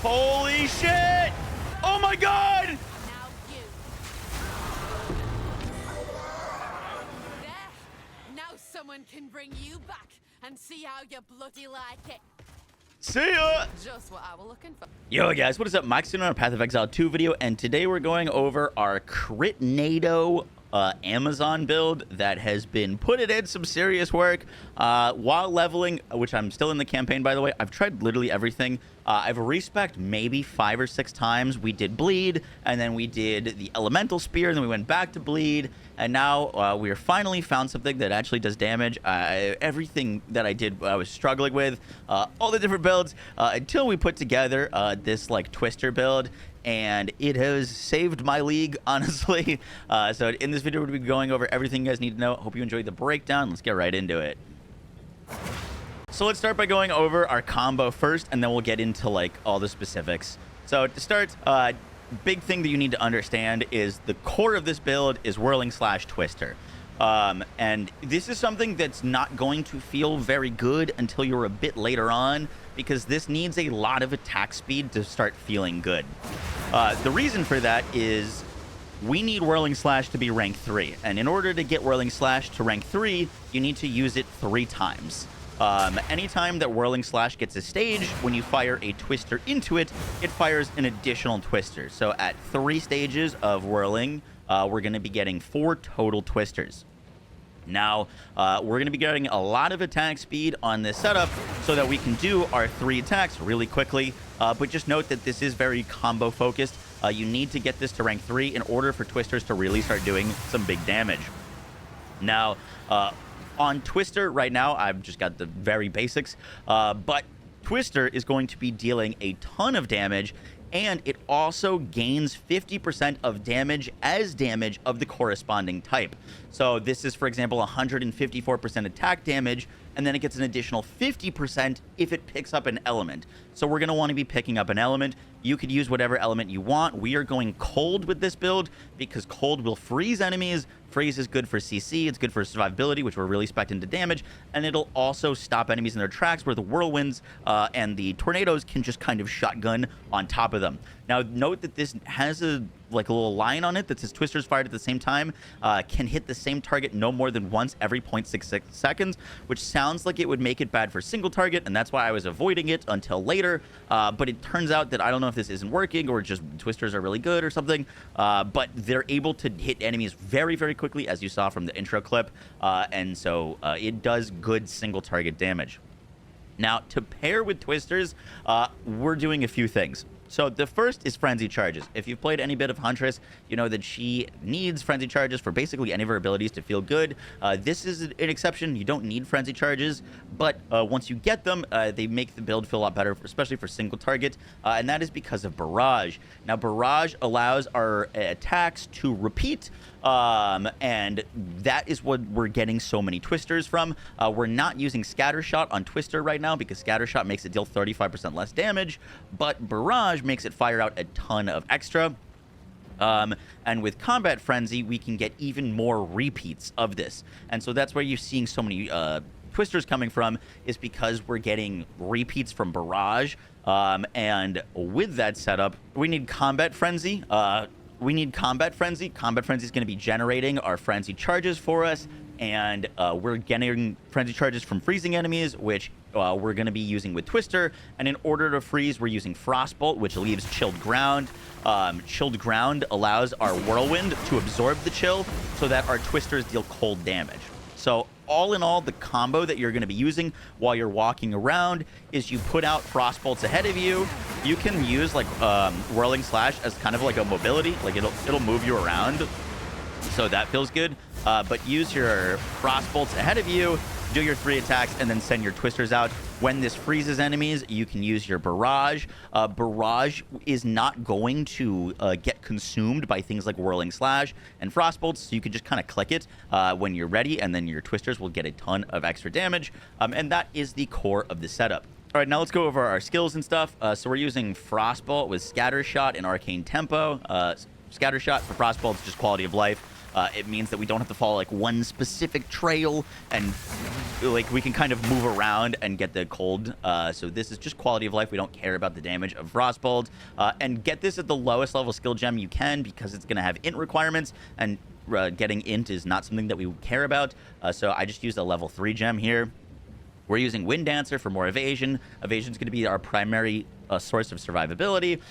Holy shit! Oh my god! Now you. There. Now someone can bring you back and see how you bloody like it. See ya! Just what I was looking for. Yo guys, what is up? Moxsy on a Path of Exile 2 video, and today we're going over our Critnado Amazon build that has been putting in some serious work while leveling, which I'm still in the campaign, by the way. I've tried literally everything. I've respec'd maybe 5 or 6 times. We did bleed, and then we did the elemental spear, and then we went back to bleed, and now we finally found something that actually does damage. Everything that I did, I was struggling with, all the different builds, until we put together this like twister build, and it has saved my league, honestly. So in this video, we're going to be going over everything you guys need to know. Hope you enjoyed the breakdown. Let's get right into it. So let's start by going over our combo first, and then we'll get into like all the specifics. So to start, big thing that you need to understand is the core of this build is whirling / twister. And this is something that's not going to feel very good until you're a bit later on, because this needs a lot of attack speed to start feeling good. The reason for that is we need whirling / to be rank 3, and in order to get whirling / to rank 3, you need to use it 3 times. Anytime that whirling / gets a stage, when you fire a twister into it, it fires an additional twister. So at 3 stages of whirling, we're going to be getting 4 total twisters. Now, we're going to be getting a lot of attack speed on this setup so that we can do our 3 attacks really quickly. But just note that this is very combo focused. You need to get this to rank 3 in order for twisters to really start doing some big damage. Now, on Twister right now, I've just got the very basics, but Twister is going to be dealing a ton of damage, and it also gains 50% of damage as damage of the corresponding type. So this is, for example, 154% attack damage, and then it gets an additional 50% if it picks up an element. So we're going to want to be picking up an element. You could use whatever element you want. We are going cold with this build because cold will freeze enemies. Freeze is good for CC, it's good for survivability, which we're really spec'd into damage, and it'll also stop enemies in their tracks where the whirlwinds and the tornadoes can just kind of shotgun on top of them. Now, note that this has a little line on it that says twisters fired at the same time can hit the same target no more than once every 0.66 seconds, which sounds like it would make it bad for single target, and that's why I was avoiding it until later. But it turns out that I don't know if this isn't working or just twisters are really good or something, but they're able to hit enemies very, very quickly, as you saw from the intro clip, and so it does good single target damage. Now, to pair with twisters, we're doing a few things. So the first is frenzy charges. If you've played any bit of Huntress, you know that she needs frenzy charges for basically any of her abilities to feel good. This is an exception. You don't need frenzy charges, but once you get them, they make the build feel a lot better, especially for single target, and that is because of Barrage. Now, Barrage allows our attacks to repeat, and that is what we're getting so many twisters from. We're not using Scattershot on Twister right now because Scattershot makes it deal 35% less damage, but Barrage makes it fire out a ton of extra. And with Combat Frenzy, we can get even more repeats of this. And so that's where you're seeing so many twisters coming from, is because we're getting repeats from Barrage. And with that setup, we need Combat Frenzy. Combat Frenzy is going to be generating our frenzy charges for us, and we're getting frenzy charges from freezing enemies, which we're going to be using with Twister. And in order to freeze, we're using Frostbolt, which leaves chilled ground. Chilled ground allows our whirlwind to absorb the chill so that our twisters deal cold damage. So all in all, the combo that you're going to be using while you're walking around is you put out Frostbolts ahead of you. You can use like whirling / as kind of like a mobility, like it'll move you around, so that feels good. But use your Frostbolts ahead of you, do your 3 attacks, and then send your twisters out. When this freezes enemies, you can use your Barrage. Barrage is not going to get consumed by things like whirling / and Frostbolts, so you can just kind of click it when you're ready, and then your twisters will get a ton of extra damage. And that is the core of the setup. All right, now let's go over our skills and stuff. So we're using Frostbolt with Scattershot and Arcane Tempo. Scattershot for Frostbolt is just quality of life. It means that we don't have to follow like one specific trail, and like we can kind of move around and get the cold. So this is just quality of life. We don't care about the damage of Frostbolt. And get this at the lowest level skill gem you can, because it's going to have int requirements, and getting int is not something that we care about. So I just used a level 3 gem here. We're using Wind Dancer for more evasion. Evasion is going to be our primary source of survivability.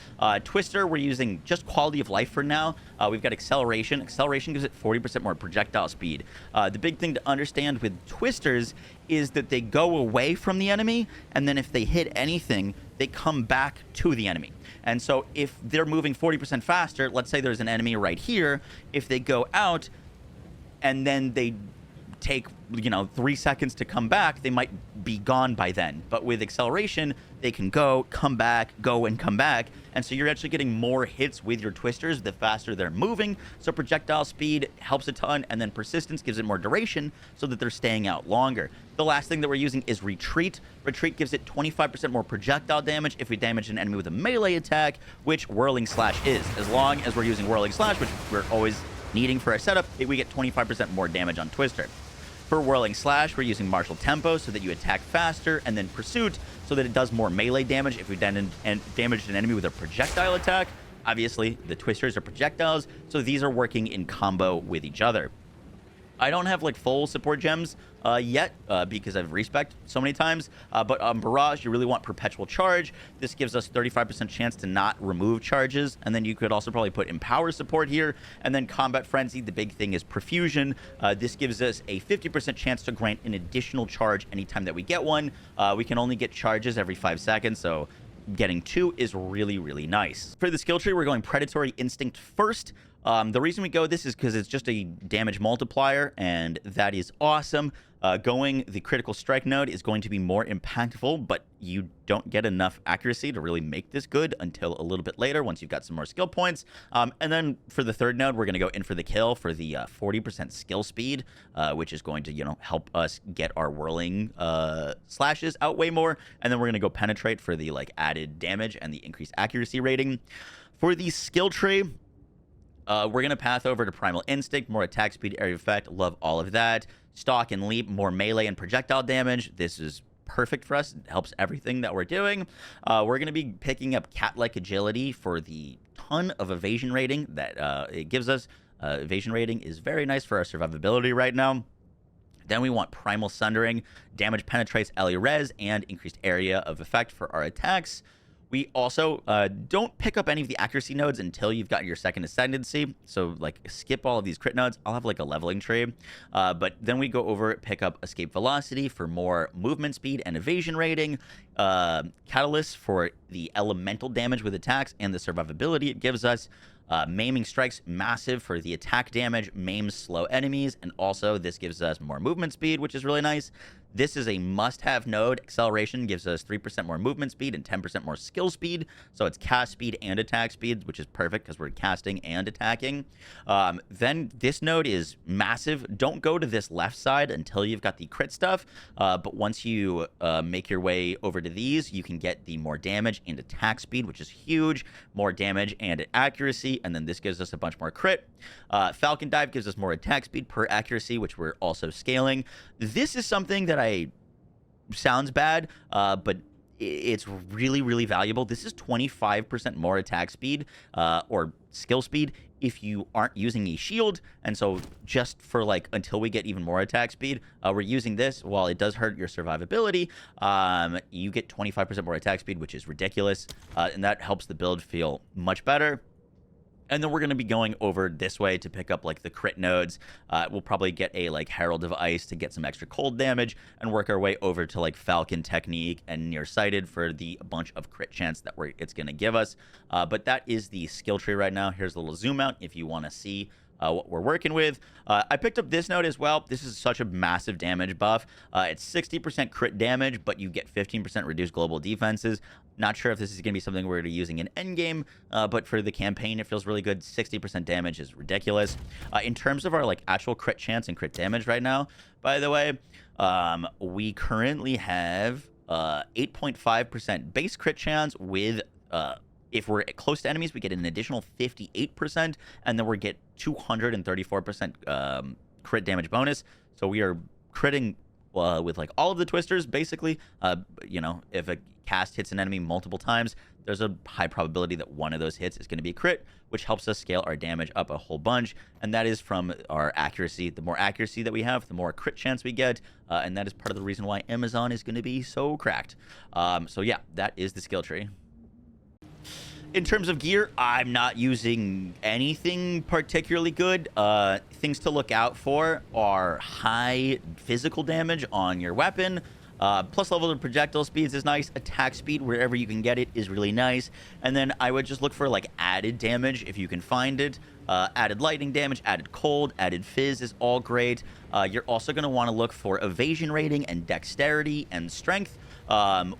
Twister, we're using just quality of life for now. We've got Acceleration. Acceleration gives it 40% more projectile speed. The big thing to understand with Twisters is that they go away from the enemy, and then if they hit anything, they come back to the enemy. And so if they're moving 40% faster, let's say there's an enemy right here, if they go out and then they take 3 seconds to come back, they might be gone by then. But with Acceleration, they can go, come back, go, and come back. And so you're actually getting more hits with your Twisters the faster they're moving. So projectile speed helps a ton, and then persistence gives it more duration so that they're staying out longer. The last thing that we're using is Retreat. Retreat gives it 25% more projectile damage if we damage an enemy with a melee attack, which Whirling Slash is. As long as we're using Whirling Slash, which we're always needing for our setup, we get 25% more damage on Twister. For Whirling Slash, we're using Martial Tempo so that you attack faster, and then Pursuit so that it does more melee damage if we damage an enemy with a projectile attack. Obviously, the Twisters are projectiles, so these are working in combo with each other. I don't have like full support gems yet because I've respec so many times, but on Barrage, you really want Perpetual Charge. This gives us 35% chance to not remove charges, and then you could also probably put Empower support here, and then Combat Frenzy. The big thing is Profusion. This gives us a 50% chance to grant an additional charge anytime that we get one. We can only get charges every 5 seconds, so getting 2 is really, really nice. For the skill tree, we're going Predatory Instinct first. The reason we go this is because it's just a damage multiplier, and that is awesome. Going the Critical Strike node is going to be more impactful, but you don't get enough accuracy to really make this good until a little bit later once you've got some more skill points. And then for the third node, we're going to go in for the kill for the 40% skill speed, which is going to help us get our Whirling Slashes out way more. And then we're going to go Penetrate for the added damage and the increased accuracy rating. For the skill tree, we're going to path over to Primal Instinct, more attack speed, area effect. Love all of that. Stalk and Leap, more melee and projectile damage. This is perfect for us. It helps everything that we're doing. We're going to be picking up Cat-like Agility for the ton of evasion rating that it gives us. Evasion rating is very nice for our survivability right now. Then we want Primal Sundering. Damage penetrates LE Res and increased area of effect for our attacks. We also don't pick up any of the accuracy nodes until you've got your second ascendancy. So skip all of these crit nodes. I'll have a leveling tree. But then we go over, pick up Escape Velocity for more movement speed and evasion rating. Catalyst for the elemental damage with attacks and the survivability it gives us. Maiming Strikes, massive for the attack damage, maims slow enemies, and also this gives us more movement speed, which is really nice. This is a must-have node. Acceleration gives us 3% more movement speed and 10% more skill speed, so it's cast speed and attack speed, which is perfect because we're casting and attacking. Then this node is massive. Don't go to this left side until you've got the crit stuff, but once you make your way over to these, you can get the more damage and attack speed, which is huge, more damage and accuracy, and then this gives us a bunch more crit. Falcon Dive gives us more attack speed per accuracy, which we're also scaling. This is something that sounds bad, but it's really, really valuable. This is 25% more attack speed or skill speed if you aren't using a shield. And so just for until we get even more attack speed, we're using this. While it does hurt your survivability, you get 25% more attack speed, which is ridiculous. And that helps the build feel much better. And then we're going to be going over this way to pick up the crit nodes. We'll probably get a Herald of Ice to get some extra cold damage and work our way over to Falcon Technique and Nearsighted for the bunch of crit chance that it's going to give us. But that is the skill tree right now. Here's a little zoom out if you want to see what we're working with. I picked up this node as well. This is such a massive damage buff. It's 60% crit damage, but you get 15% reduced global defenses. Not sure if this is going to be something we're using in endgame, but for the campaign, it feels really good. 60% damage is ridiculous. In terms of our actual crit chance and crit damage right now, by the way, we currently have 8.5% base crit chance with If we're close to enemies, we get an additional 58%, and then we get 234% crit damage bonus. So we are critting with like all of the twisters, basically. You know, if a cast hits an enemy multiple times, there's a high probability that one of those hits is going to be a crit, which helps us scale our damage up a whole bunch. And that is from our accuracy. The more accuracy that we have, the more crit chance we get. And that is part of the reason why Amazon is going to be so cracked. So yeah, that is the skill tree. In terms of gear, I'm not using anything particularly good. Things to look out for are high physical damage on your weapon. Plus level of projectile speeds is nice. Attack speed, wherever you can get it, is really nice. And then I would just look for like added damage if you can find it. Added lightning damage, added cold, added fizz is all great. You're also going to want to look for evasion rating and dexterity and strength,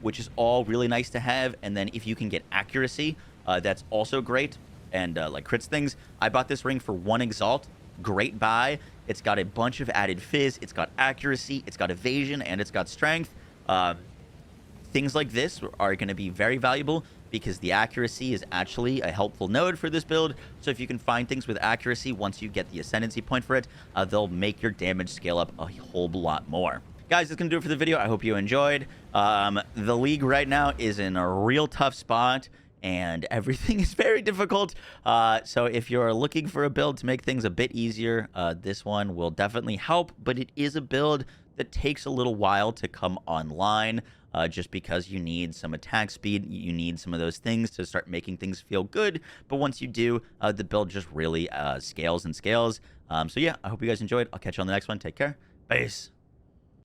which is all really nice to have. And then if you can get accuracy, that's also great. And like crits things. I bought this ring for 1 exalt. Great buy. It's got a bunch of added fizz. It's got accuracy. It's got evasion, and it's got strength. Things like this are going to be very valuable because the accuracy is actually a helpful node for this build. So if you can find things with accuracy, once you get the ascendancy point for it, they'll make your damage scale up a whole lot more. Guys, that's going to do it for the video. I hope you enjoyed. The league right now is in a real tough spot, and everything is very difficult. So if you're looking for a build to make things a bit easier, this one will definitely help, but it is a build that takes a little while to come online, just because you need some attack speed, you need some of those things to start making things feel good. But once you do, the build just really scales and scales. So yeah, I hope you guys enjoyed. I'll catch you on the next one. Take care. Peace.